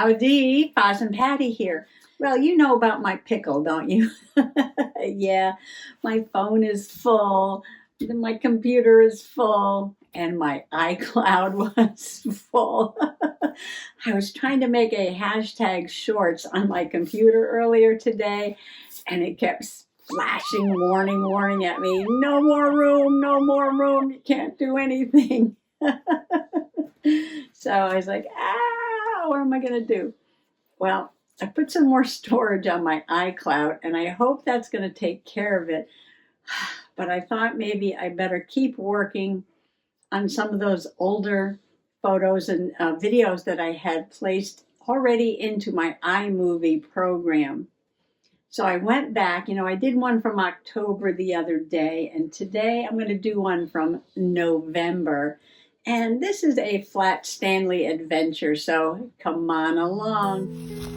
Howdy, Possum Patty here. Well, you know about my pickle, don't you? Yeah, my phone is full, my computer is full, and my iCloud was full. I was trying to make a hashtag shorts on my computer earlier today, and it kept flashing warning at me. No more room, no more room, you can't do anything. So I was like, what am I going to do? Well, I put some more storage on my iCloud, and I hope that's going to take care of it. But I thought maybe I better keep working on some of those older photos and videos that I had placed already into my iMovie program. So I went back, I did one from October the other day, and today I'm going to do one from November. And this is a flat Stanley adventure, so come on along.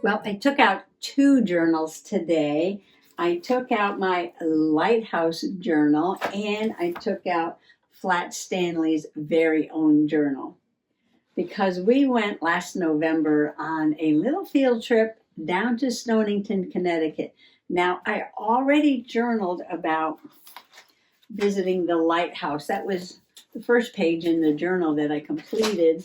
Well, I took out 2 journals today. I took out my Lighthouse journal and I took out Flat Stanley's very own journal because we went last November on a little field trip down to Stonington, Connecticut. Now, I already journaled about visiting the Lighthouse. That was the first page in the journal that I completed.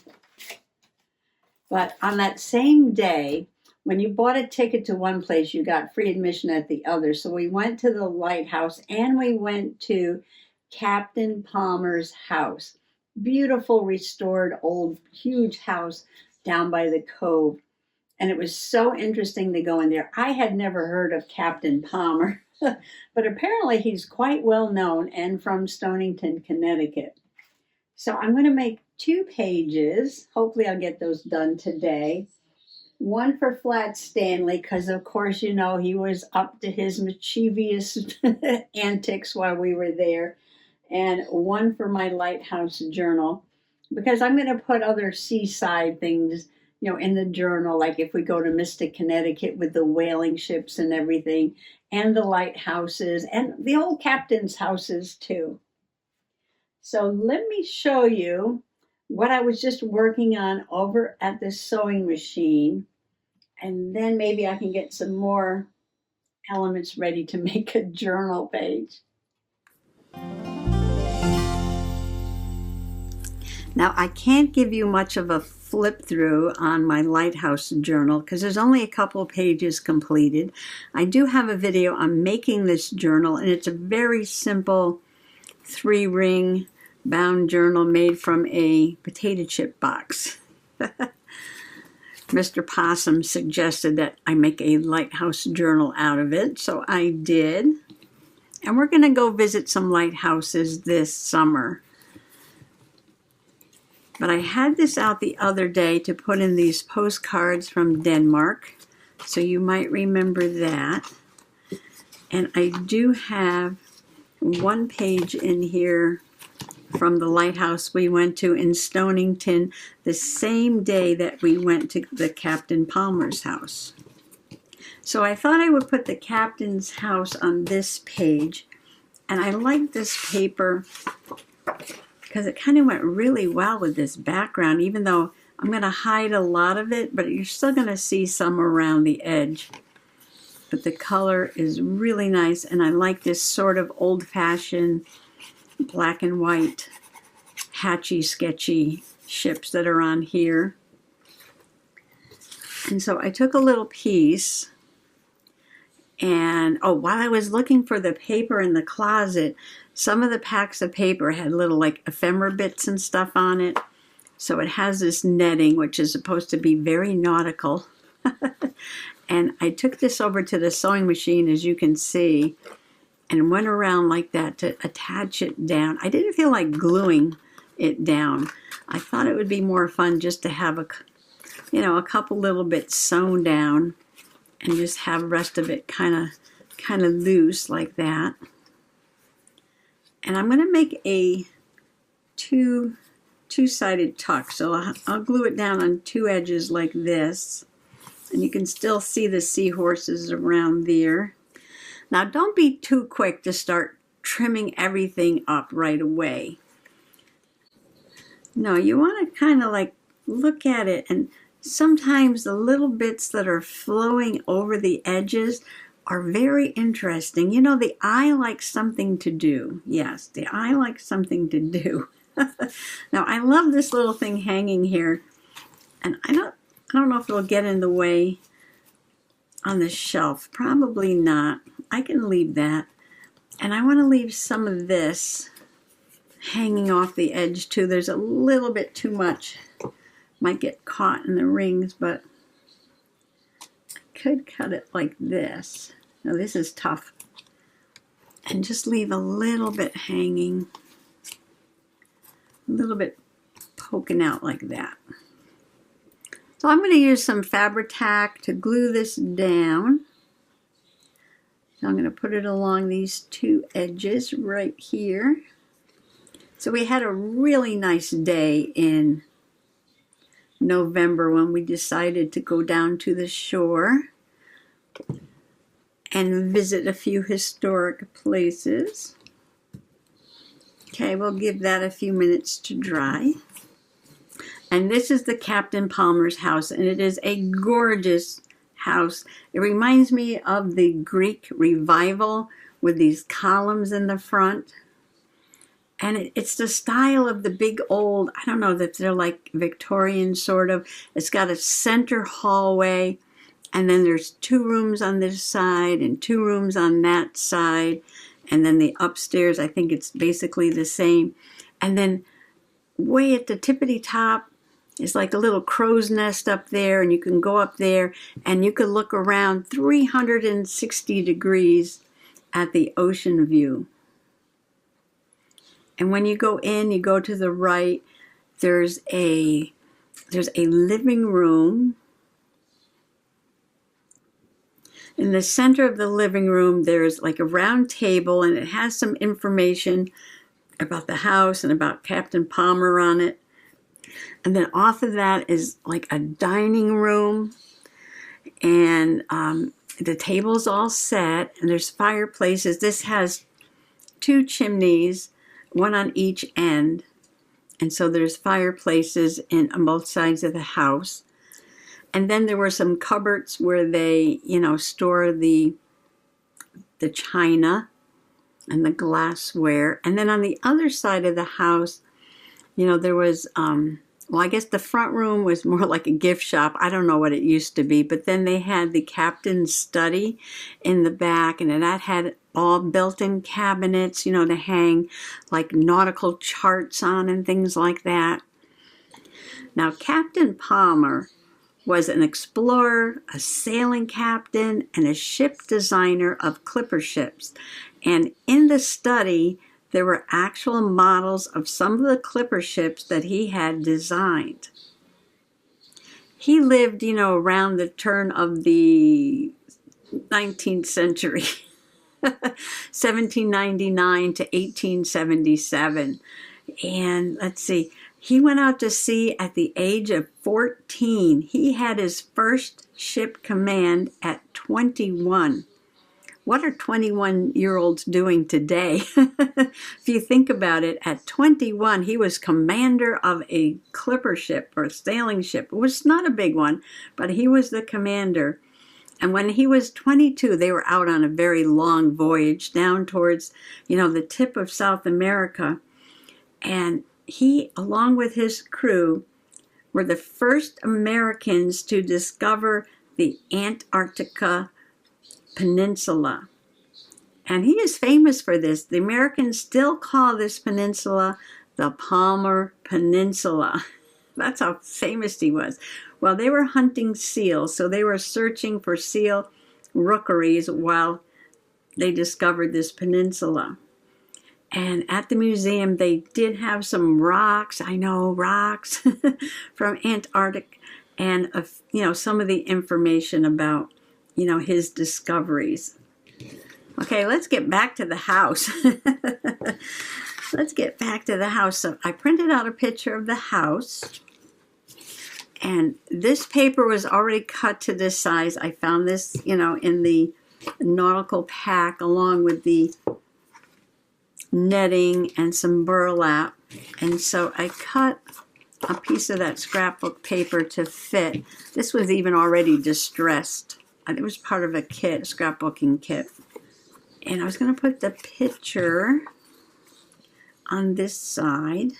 But on that same day, when you bought a ticket to one place, you got free admission at the other. So we went to the Lighthouse and we went to Captain Palmer's house. Beautiful, restored, old, huge house down by the cove. And it was so interesting to go in there. I had never heard of Captain Palmer, but apparently he's quite well known and from Stonington, Connecticut. So I'm going to make 2 pages. Hopefully I'll get those done today. One for Flat Stanley, because of course, he was up to his mischievous antics while we were there. And one for my Lighthouse journal, because I'm going to put other seaside things, in the journal, like if we go to Mystic, Connecticut with the whaling ships and everything, and the lighthouses, and the old captain's houses too. So let me show you what I was just working on over at the sewing machine, and then maybe I can get some more elements ready to make a journal page. Now, I can't give you much of a flip through on my Lighthouse journal because there's only a couple of pages completed. I do have a video on making this journal, and it's a very simple 3-ring bound journal made from a potato chip box. Mr. Possum suggested that I make a Lighthouse journal out of it, so I did. And we're going to go visit some lighthouses this summer. But I had this out the other day to put in these postcards from Denmark, so you might remember that. And I do have 1 page in here from the lighthouse we went to in Stonington the same day that we went to the Captain Palmer's house. So I thought I would put the captain's house on this page, and I like this paper because it kind of went really well with this background, even though I'm going to hide a lot of it, but you're still going to see some around the edge. But the color is really nice, and I like this sort of old-fashioned black and white hatchy sketchy ships that are on here. And so I took a little piece, and while I was looking for the paper in the closet, some of the packs of paper had little like ephemera bits and stuff on it. So it has this netting, which is supposed to be very nautical. And I took this over to the sewing machine, as you can see, and went around like that to attach it down. I didn't feel like gluing it down. I thought it would be more fun just to have a couple little bits sewn down and just have the rest of it kind of loose like that. And I'm going to make a two-sided tuck. So I'll glue it down on two edges like this. And you can still see the seahorses around there. Now don't be too quick to start trimming everything up right away. No, you want to kind of like look at it, and sometimes the little bits that are flowing over the edges are very interesting. You know, the eye likes something to do. Yes, the eye likes something to do. Now, I love this little thing hanging here, and I don't know if it'll get in the way on the shelf. Probably not. I can leave that. And I want to leave some of this hanging off the edge too. There's a little bit too much. Might get caught in the rings, but I could cut it like this. Now this is tough. And just leave a little bit hanging. A little bit poking out like that. So I'm going to use some Fabri-Tac to glue this down. So I'm going to put it along these two edges right here. So we had a really nice day in November when we decided to go down to the shore and visit a few historic places. Okay, we'll give that a few minutes to dry. And this is the Captain Palmer's house, and it is a gorgeous house. It reminds me of the Greek revival with these columns in the front. And it's the style of the big old, I don't know, that they're like Victorian sort of. It's got a center hallway, and then there's two rooms on this side and two rooms on that side. And then the upstairs, I think it's basically the same. And then way at the tippity top is like a little crow's nest up there, and you can go up there and you can look around 360 degrees at the ocean view. And when you go in, you go to the right, there's a living room. In the center of the living room, there's like a round table, and it has some information about the house and about Captain Palmer on it. And then off of that is like a dining room, and the table's all set, and there's fireplaces. This has two chimneys, one on each end, and so there's fireplaces on both sides of the house. And then there were some cupboards where they, store the china and the glassware. And then on the other side of the house, there was, well, I guess the front room was more like a gift shop. I don't know what it used to be. But then they had the captain's study in the back, and that had all built-in cabinets, to hang like nautical charts on and things like that. Now, Captain Palmer was an explorer, a sailing captain, and a ship designer of clipper ships. And in the study, there were actual models of some of the clipper ships that he had designed. He lived, around the turn of the 19th century, 1799 to 1877. And let's see, he went out to sea at the age of 14. He had his first ship command at 21. What are 21-year-olds doing today? If you think about it, at 21, he was commander of a clipper ship or a sailing ship. It was not a big one, but he was the commander. And when he was 22, they were out on a very long voyage down towards, the tip of South America. And he, along with his crew, were the first Americans to discover the Antarctica Peninsula. And he is famous for this. The Americans still call this peninsula the Palmer Peninsula. That's how famous he was. Well, they were hunting seals, so they were searching for seal rookeries while they discovered this peninsula. And at the museum, they did have some rocks, rocks from Antarctica, and some of the information about you know, his discoveries. Okay, let's get back to the house. Let's get back to the house. So I printed out a picture of the house. And this paper was already cut to this size. I found this, you know, in the nautical pack along with the netting and some burlap. And so I cut a piece of that scrapbook paper to fit. This was even already distressed. It was part of a kit, a scrapbooking kit. And I was going to put the picture on this side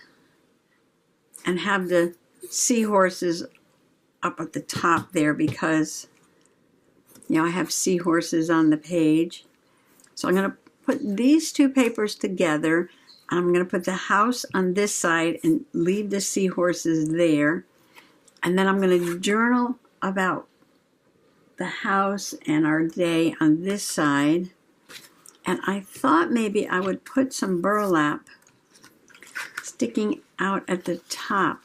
and have the seahorses up at the top there because, you know, I have seahorses on the page. So I'm going to put these two papers together. I'm going to put the house on this side and leave the seahorses there. And then I'm going to journal about the house and our day on this side. And I thought maybe I would put some burlap sticking out at the top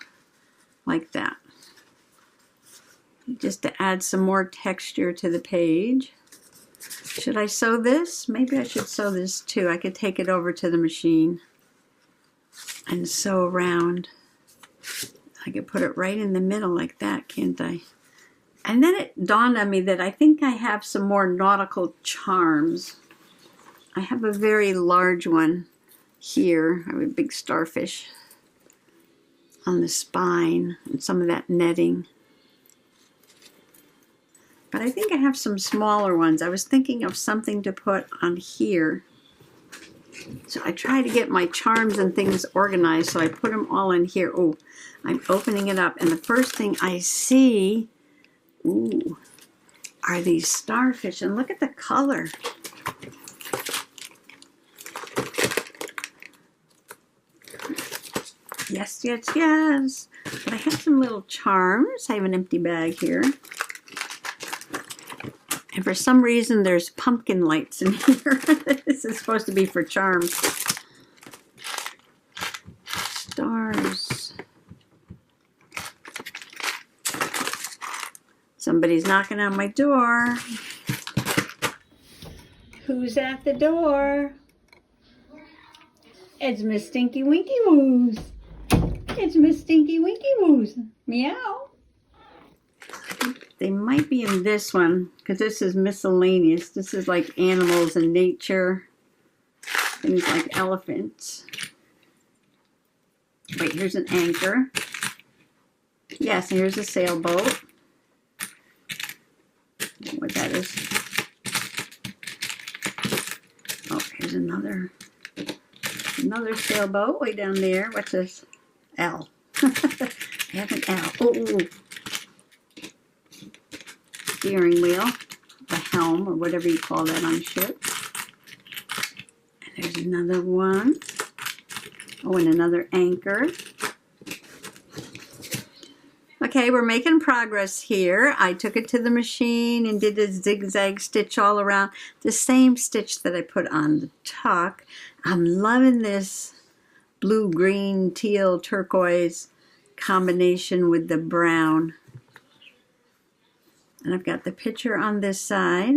like that, just to add some more texture to the page. Should I sew this? Maybe I should sew this too. I could take it over to the machine and sew around. I could put it right in the middle like that, can't I? And then it dawned on me that I think I have some more nautical charms. I have a very large one here. I have a big starfish on the spine and some of that netting. But I think I have some smaller ones. I was thinking of something to put on here. So I try to get my charms and things organized, so I put them all in here. Oh, I'm opening it up, and the first thing I see, ooh, are these starfish, and look at the color. Yes, yes, yes. But I have some little charms. I have an empty bag here. And for some reason, there's pumpkin lights in here. This is supposed to be for charms. Stars. Somebody's knocking on my door. Who's at the door? It's Miss Stinky Winky Woos. It's Miss Stinky Winky Woos. Meow. They might be in this one because this is miscellaneous. This is like animals and nature. Things like elephants. Wait, here's an anchor. Yes, and here's a sailboat. I don't know what that is. Oh, here's another sailboat way down there. What's this? L. I have an L. Oh. Steering wheel, the helm, or whatever you call that on ships. And there's another one. Oh, and another anchor. Okay, we're making progress here. I took it to the machine and did a zigzag stitch all around. The same stitch that I put on the tuck. I'm loving this blue, green, teal, turquoise combination with the brown. And I've got the picture on this side.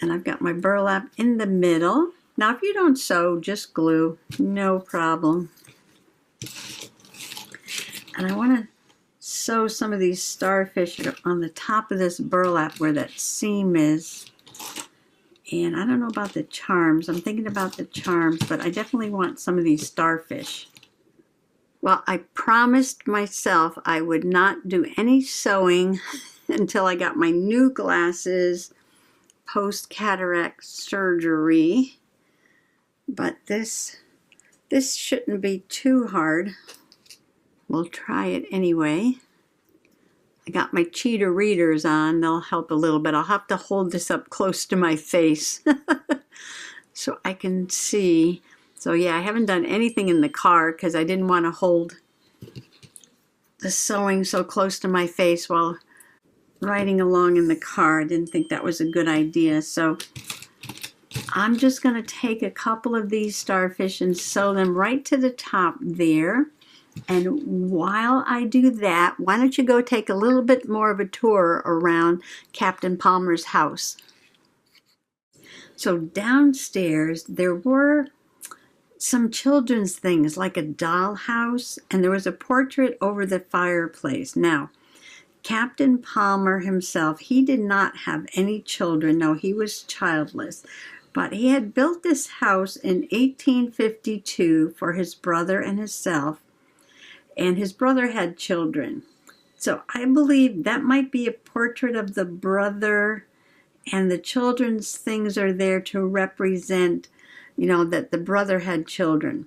And I've got my burlap in the middle. Now, if you don't sew, just glue. No problem. And I want to sew some of these starfish on the top of this burlap where that seam is. And I don't know about the charms. I'm thinking about the charms, but I definitely want some of these starfish. Well, I promised myself I would not do any sewing until I got my new glasses post-cataract surgery. But this shouldn't be too hard. We'll try it anyway. I got my cheater readers on. They'll help a little bit. I'll have to hold this up close to my face so I can see. So yeah, I haven't done anything in the car because I didn't want to hold the sewing so close to my face while riding along in the car. I didn't think that was a good idea. So I'm just going to take a couple of these starfish and sew them right to the top there. And while I do that, why don't you go take a little bit more of a tour around Captain Palmer's house. So downstairs, there were some children's things like a dollhouse, and there was a portrait over the fireplace. Now, Captain Palmer himself, he did not have any children. No, he was childless. But he had built this house in 1852 for his brother and himself, and his brother had children. So I believe that might be a portrait of the brother, and the children's things are there to represent, that the brother had children.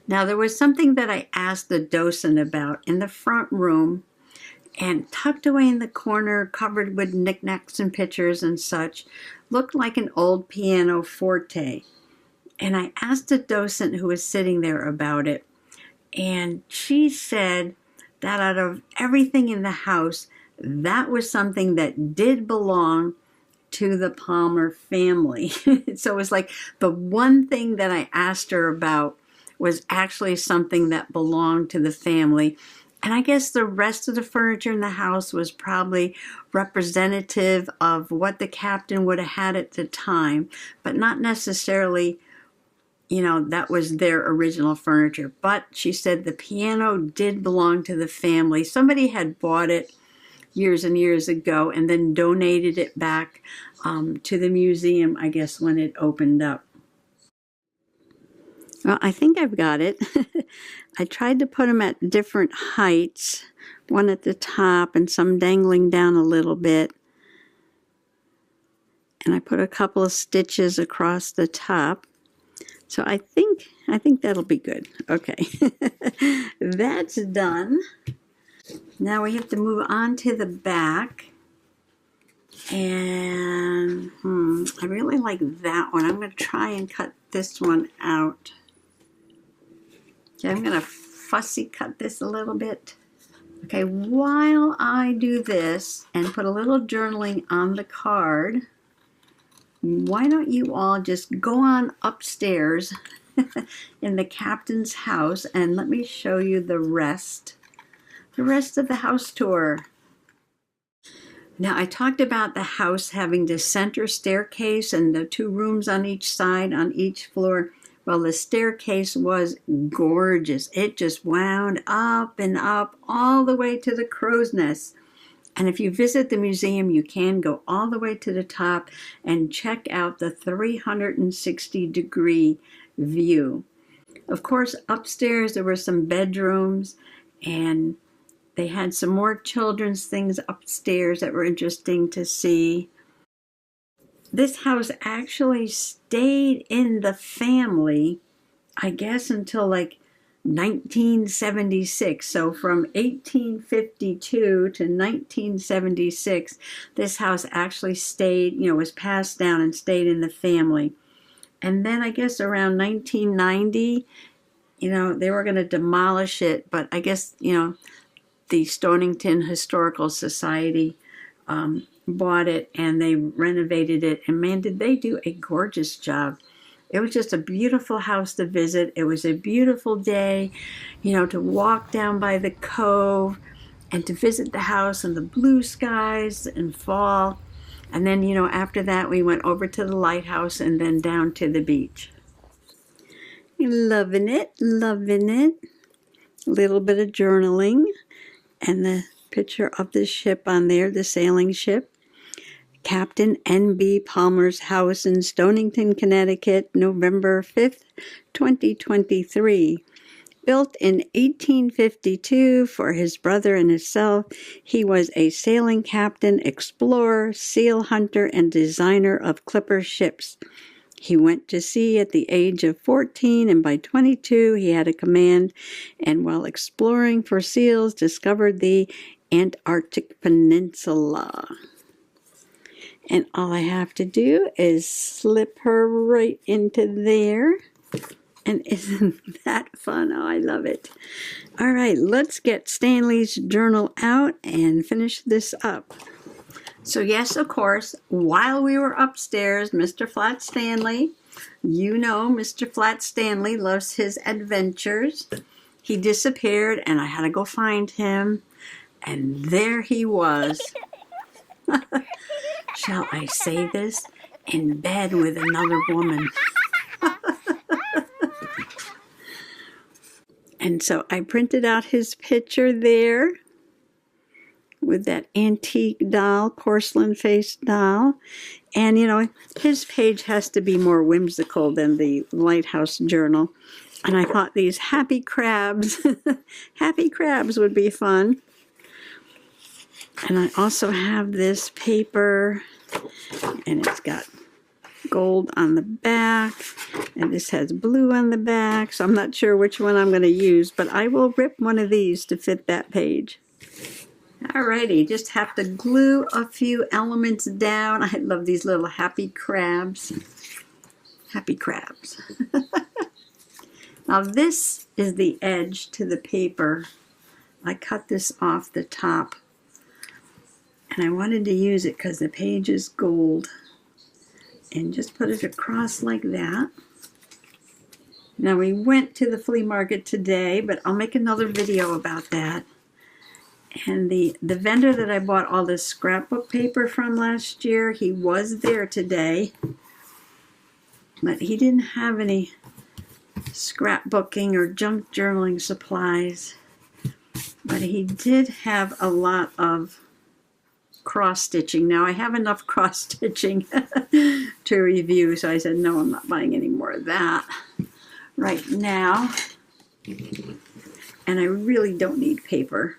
Now, there was something that I asked the docent about in the front room, and tucked away in the corner, covered with knickknacks and pictures and such, looked like an old pianoforte. And I asked the docent who was sitting there about it, and she said that out of everything in the house, that was something that did belong to the Palmer family. So it was like the one thing that I asked her about was actually something that belonged to the family. And I guess the rest of the furniture in the house was probably representative of what the captain would have had at the time, but not necessarily, that was their original furniture. But she said the piano did belong to the family. Somebody had bought it years and years ago and then donated it back to the museum, I guess, when it opened up. Well, I think I've got it. I tried to put them at different heights, one at the top and some dangling down a little bit. And I put a couple of stitches across the top. So I think that'll be good. Okay, that's done. Now we have to move on to the back. And I really like that one. I'm going to try and cut this one out. Okay, I'm going to fussy cut this a little bit. Okay, while I do this and put a little journaling on the card, why don't you all just go on upstairs in the captain's house and let me show you the rest of the house tour. Now, I talked about the house having the center staircase and the 2 rooms on each side, on each floor. Well, the staircase was gorgeous. It just wound up and up all the way to the crow's nest. And if you visit the museum, you can go all the way to the top and check out the 360-degree view. Of course, upstairs there were some bedrooms, and they had some more children's things upstairs that were interesting to see. This house actually stayed in the family, I guess, until like 1976. So from 1852 to 1976, this house actually stayed, was passed down and stayed in the family. And then I guess around 1990, they were going to demolish it, but I guess, the Stonington Historical Society bought it and they renovated it, and man, did they do a gorgeous job. It was just a beautiful house to visit. It was a beautiful day, to walk down by the cove and to visit the house and the blue skies and fall. And then, after that, we went over to the lighthouse and then down to the beach. Loving it, loving it. A little bit of journaling and the picture of the ship on there, the sailing ship. Captain N.B. Palmer's house in Stonington, Connecticut, November 5th, 2023. Built in 1852 for his brother and himself, he was a sailing captain, explorer, seal hunter, and designer of clipper ships. He went to sea at the age of 14, and by 22 he had a command, and while exploring for seals, discovered the Antarctic Peninsula. And all I have to do is slip her right into there. And isn't that fun? Oh, I love it. All right, let's get Stanley's journal out and finish this up. So yes, of course, while we were upstairs, Mr. Flat Stanley, Mr. Flat Stanley loves his adventures. he disappeared and I had to go find him. And there he was. Shall I say this? In bed with another woman. And so I printed out his picture there with that antique doll, porcelain-faced doll. And, you know, his page has to be more whimsical than the Lighthouse journal. And I thought these happy crabs, happy crabs would be fun. And I also have this paper, and it's got gold on the back, and this has blue on the back, so I'm not sure which one I'm going to use, but I will rip one of these to fit that page. Alrighty, just have to glue a few elements down. I love these little happy crabs. Happy crabs. Now this is the edge to the paper. I cut this off the top, and I wanted to use it because the page is gold. And just put it across like that. Now we went to the flea market today, but I'll make another video about that. And the vendor that I bought all this scrapbook paper from last year, he was there today. But he didn't have any scrapbooking or junk journaling supplies. But he did have a lot of cross-stitching. Now I have enough cross-stitching to review, so I said no, I'm not buying any more of that right now. And I really don't need paper.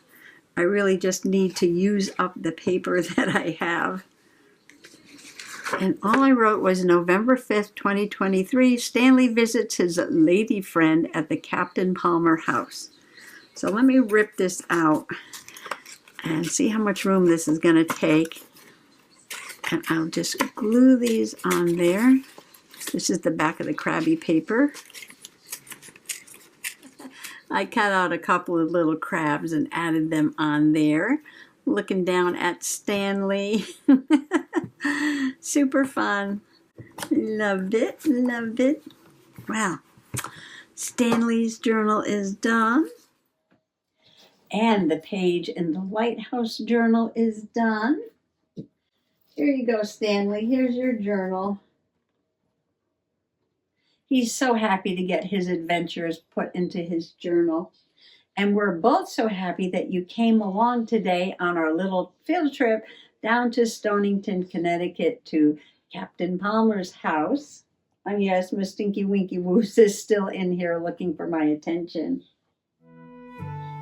I really just need to use up the paper that I have. And all I wrote was November 5th, 2023, Stanley visits his lady friend at the Captain Palmer house. So let me rip this out and see how much room this is going to take. And I'll just glue these on there. This is the back of the crabby paper. I cut out a couple of little crabs and added them on there. Looking down at Stanley. Super fun. Loved it, loved it. Well, Stanley's journal is done. And the page in the Lighthouse journal is done. Here you go, Stanley. Here's your journal. He's so happy to get his adventures put into his journal. And we're both so happy that you came along today on our little field trip down to Stonington, Connecticut to Captain Palmer's house. And yes, Miss Stinky Winky Woos is still in here looking for my attention.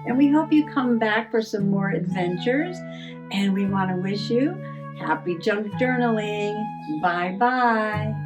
And we hope you come back for some more adventures. And we want to wish you happy junk journaling. Bye-bye.